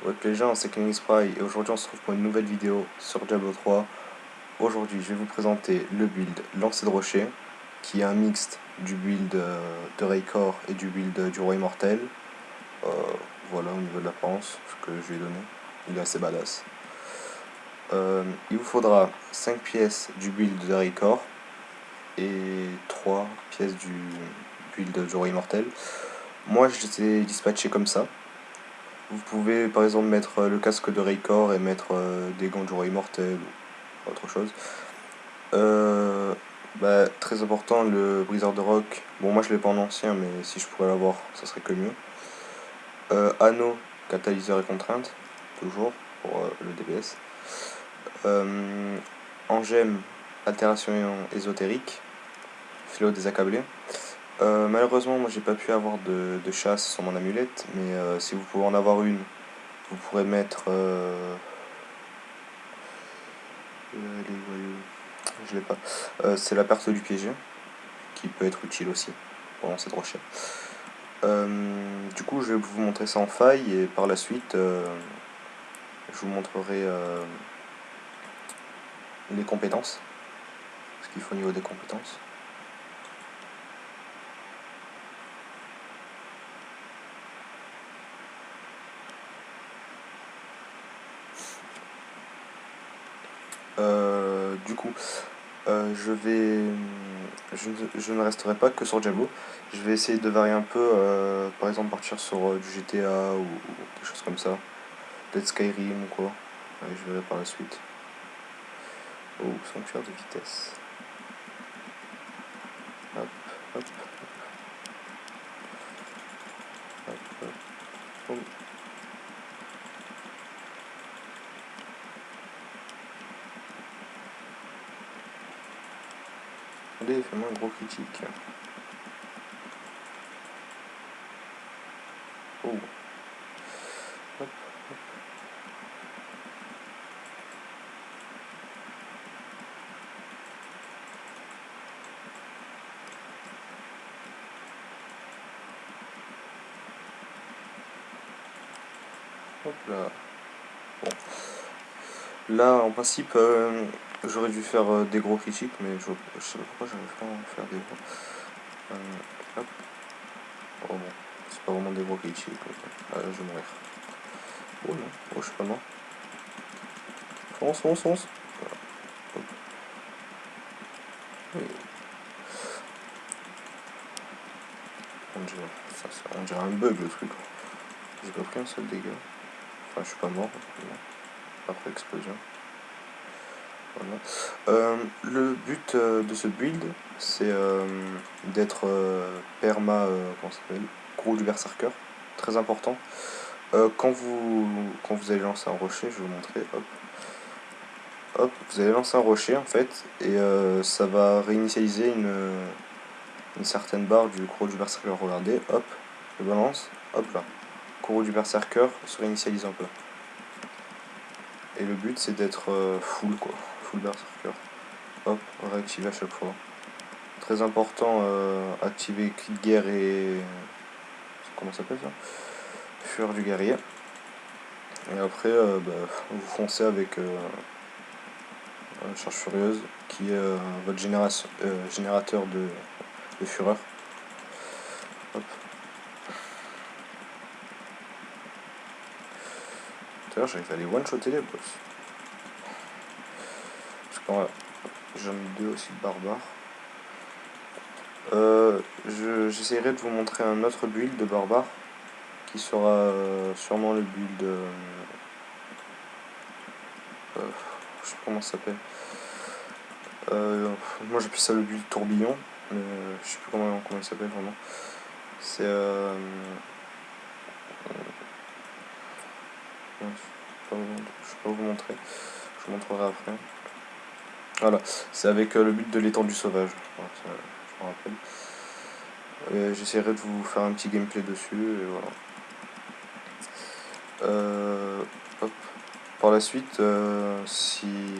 Ok les gens, c'est Kenny Spry et aujourd'hui on se retrouve pour une nouvelle vidéo sur Diablo 3. Aujourd'hui je vais vous présenter le build Lancer de Rocher qui est un mixte du build de Raykor et du build du Roi Immortel. Euh, voilà au niveau de l'apparence, ce que je lui ai donné. Il est assez badass. Il vous faudra 5 pièces du build de Raykor et 3 pièces du build du Roi Immortel. Moi je les ai dispatchés comme ça. Vous pouvez par exemple mettre le casque de Raykor et mettre des gants du Roi Immortel ou autre chose. Très important, le briseur de roc. Bon, moi je l'ai pas en ancien, mais si je pouvais l'avoir, ça serait que mieux. Anneau, catalyseur et contrainte, toujours pour le DPS. En gemme, altération ésotérique, fléau désaccablé. Malheureusement, moi j'ai pas pu avoir de chasse sur mon amulette, mais si vous pouvez en avoir une, vous pourrez mettre. Je l'ai pas. C'est la perte du piégé, qui peut être utile aussi pour lancer de rocher. Du coup, je vais vous montrer ça en faille et par la suite, je vous montrerai les compétences, ce qu'il faut au niveau des compétences. Du coup, je ne resterai pas que sur Diablo. Je vais essayer de varier un peu, par exemple partir sur du GTA ou des choses comme ça, peut-être Skyrim ou quoi. Et je verrai par la suite. Oh, sanctuaire de vitesse. Hop, hop, hop, hop. Oh. Allez, fais-moi un gros critique. Oh. Hop, hop là. Bon. Là, en principe, j'aurais dû faire des gros critiques, mais je sais pas pourquoi j'arrive pas à en faire des gros. Hop. Oh bon, c'est pas vraiment des gros critiques. Ah, là, je vais mourir. Oh non, oh, je suis pas mort. Fonce, fonce, fonce. Voilà. Hop. Oui. On dirait un bug le truc. J'ai pas pris un seul dégât. Enfin, je suis pas mort. Après explosion. Voilà. Le but de ce build, c'est d'être comment ça s'appelle, gros du berserker. Très important. Quand vous allez lancer un rocher, je vais vous montrer. Hop. Hop, vous allez lancer un rocher en fait, et ça va réinitialiser une certaine barre du courroux du berserker. Regardez, hop, je balance, hop là. Courroux du berserker se réinitialise un peu. Et le but c'est d'être full quoi, full berserker. Hop, réactiver à chaque fois. Très important, activer cri de guerre et. Comment ça s'appelle ça? Fureur du guerrier. Et après, vous foncez avec Charge Furieuse, qui est votre générateur de fureur. Hop. D'ailleurs, j'arrive à aller one-shotter les boss. Parce que j'en ai deux aussi de barbares. J'essaierai de vous montrer un autre build de barbare qui sera sûrement le build. Je sais pas comment ça s'appelle. Moi j'appelle ça le build tourbillon, mais je sais plus comment il s'appelle vraiment. C'est. Je vais pas vous montrer, je vous montrerai après. Voilà, c'est avec le but de l'étendue sauvage. Voilà, je me rappelle. J'essaierai de vous faire un petit gameplay dessus, et voilà. Hop. Par la suite, s'il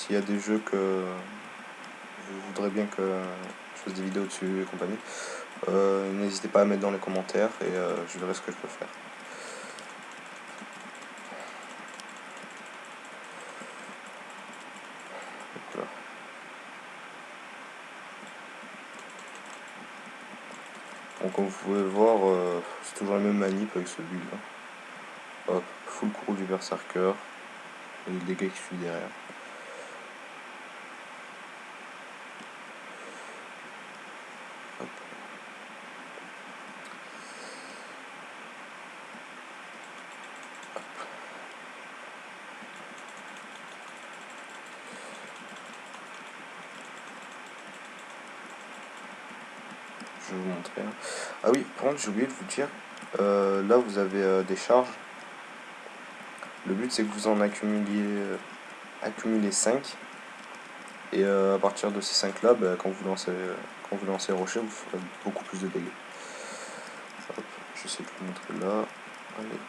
y a des jeux que vous voudrez bien que je fasse des vidéos dessus et compagnie, n'hésitez pas à mettre dans les commentaires et je verrai ce que je peux faire. Donc comme vous pouvez voir, c'est toujours la même manip avec ce build. Hop, full courroux du berserker. Et les dégâts qui suivent derrière. Hop. Je vais vous montrer. Ah oui, par contre j'ai oublié de vous dire, là vous avez des charges. Le but c'est que vous en accumulez 5. Et à partir de ces 5 là, bah, quand vous lancez le rocher, vous ferez beaucoup plus de dégâts. Hop, j'essaie de vous montrer là. Allez.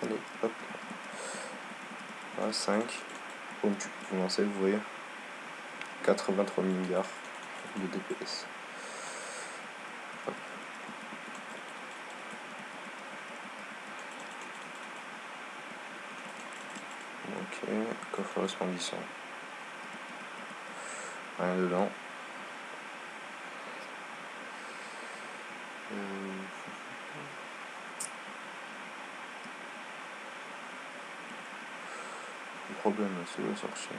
Allez, hop. Voilà, 5. Boum, vous lancez, vous voyez. 83 milliards de DPS. Hop. Ok, coffre resplendissant. Rien dedans. Le problème, c'est le sorcier.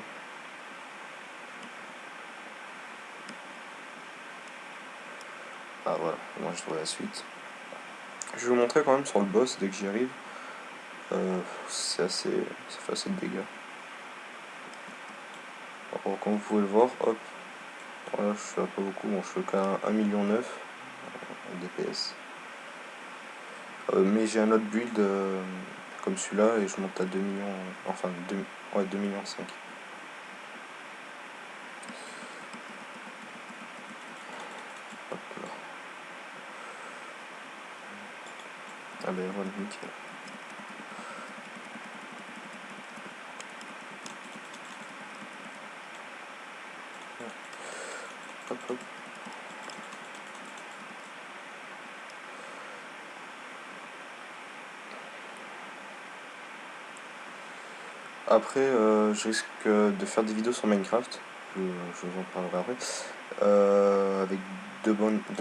Ah voilà, moi je trouve la suite. Je vais vous montrer quand même sur le boss dès que j'y arrive. Ça fait assez de dégâts. Alors, comme vous pouvez le voir, hop, voilà, je fais pas beaucoup, bon, je fais qu'à 1,9 million en DPS. Mais j'ai un autre build comme celui-là et je monte à 2 millions, enfin 2 millions 5. Hop là. Ah ben voilà, nickel. Hop hop. Après, je risque de faire des vidéos sur Minecraft, je vous en parlerai après, avec deux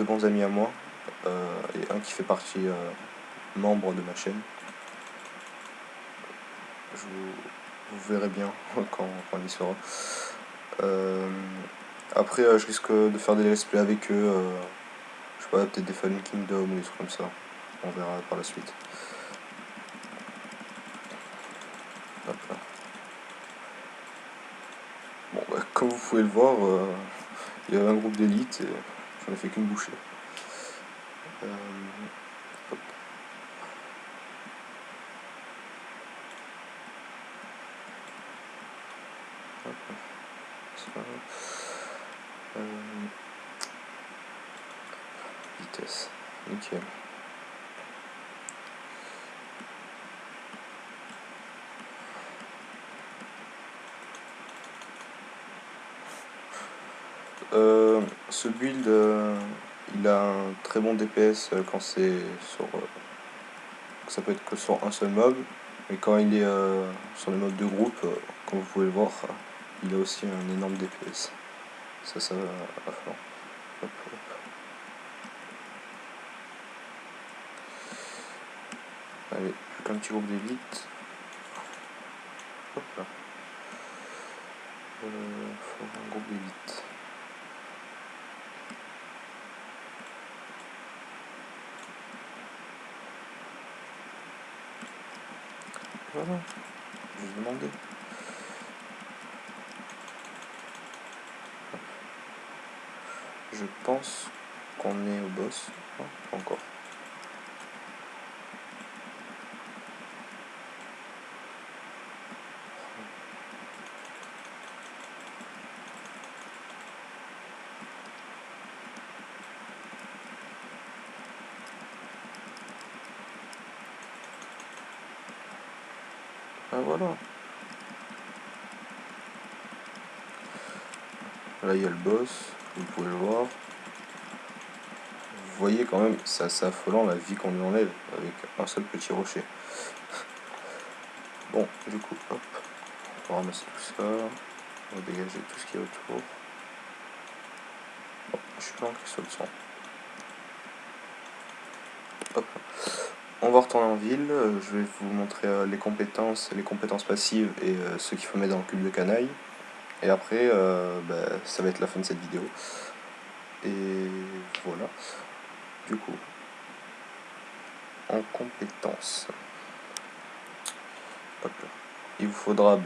bons amis à moi, et un qui fait partie membre de ma chaîne. Vous verrez bien quand il y sera. Après, je risque de faire des let's play avec eux, je sais pas, peut-être des Fallen Kingdom ou des trucs comme ça. On verra par la suite. Hop là. Bon, bah, comme vous pouvez le voir, il y avait un groupe d'élite et j'en ai fait qu'une bouchée. Hop. Hop. Ça. Vitesse. Nickel. Ce build, il a un très bon DPS quand c'est sur... ça peut être que sur un seul mob, mais quand il est sur les mobs de groupe, comme vous pouvez le voir, il a aussi un énorme DPS. Ça va à fond. Hop, hop. Allez, plus qu'un petit groupe d'élite. Hop là. Faut un groupe d'élite. Voilà, juste demander. Je pense qu'on est au boss. Non, pas encore. Ah voilà. Là il y a le boss, vous pouvez le voir. Vous voyez quand même, c'est assez affolant la vie qu'on lui enlève avec un seul petit rocher. Bon, du coup, hop, on va ramasser tout ça, on va dégager tout ce qu'il y a autour. Bon, je suis planqué sur le son. Hop. On va retourner en ville, je vais vous montrer les compétences passives et ce qu'il faut mettre dans le cube de canaille. Et après, ça va être la fin de cette vidéo. Et voilà. Du coup, en compétences, hop là. Il vous faudra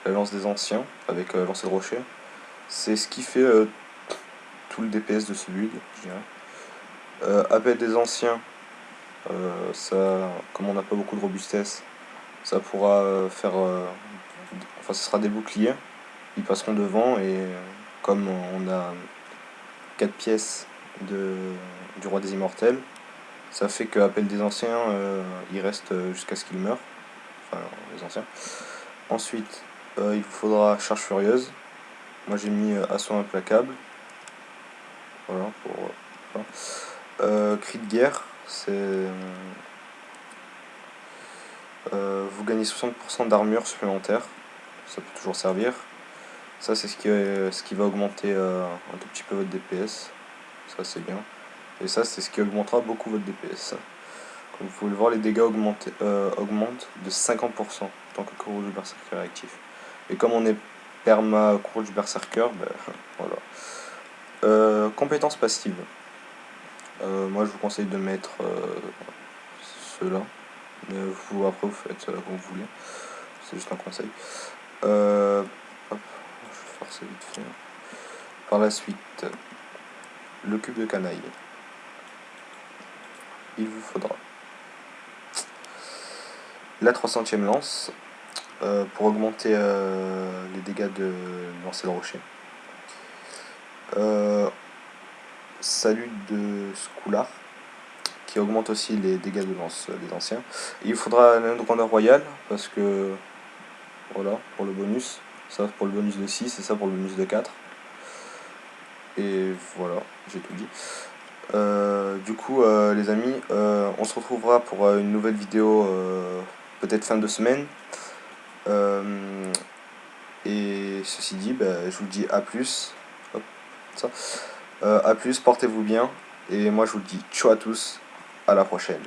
la lance des anciens avec lancer de rocher. C'est ce qui fait tout le DPS de ce build, je dirais. Appel des anciens, ça, comme on n'a pas beaucoup de robustesse, ça pourra enfin, ce sera des boucliers. Ils passeront devant et comme on a 4 pièces du roi des immortels, ça fait que Appel des anciens, il reste jusqu'à ce qu'il meure. Enfin, les anciens. Ensuite, il vous faudra charge furieuse. Moi j'ai mis assaut implacable. Voilà, voilà. Cri de guerre, c'est. Vous gagnez 60% d'armure supplémentaire. Ça peut toujours servir. Ça c'est ce qui va augmenter un tout petit peu votre DPS. Ça c'est bien. Et ça c'est ce qui augmentera beaucoup votre DPS. Comme vous pouvez le voir, les dégâts augmentent de 50% tant que Courage du Berserker est actif. Et comme on est perma Courage du Berserker, voilà. Compétences passives. Moi je vous conseille de mettre ceux-là. Mais vous, après vous faites comme vous voulez. C'est juste un conseil. Hop, je vais faire ça vite fait. Par la suite, le cube de canaille. Il vous faudra la 300e lance pour augmenter les dégâts de lancer de rocher. Salut de Scoular qui augmente aussi les dégâts de lance des anciens. Et il faudra l'anneau de grandeur royale parce que voilà, pour le bonus, ça pour le bonus de 6 et ça pour le bonus de 4. Et voilà, j'ai tout dit. Du coup, les amis, on se retrouvera pour une nouvelle vidéo, peut-être fin de semaine. Et ceci dit, je vous dis à plus. Hop, ça. À plus, portez-vous bien. Et moi, je vous dis ciao à tous. À la prochaine.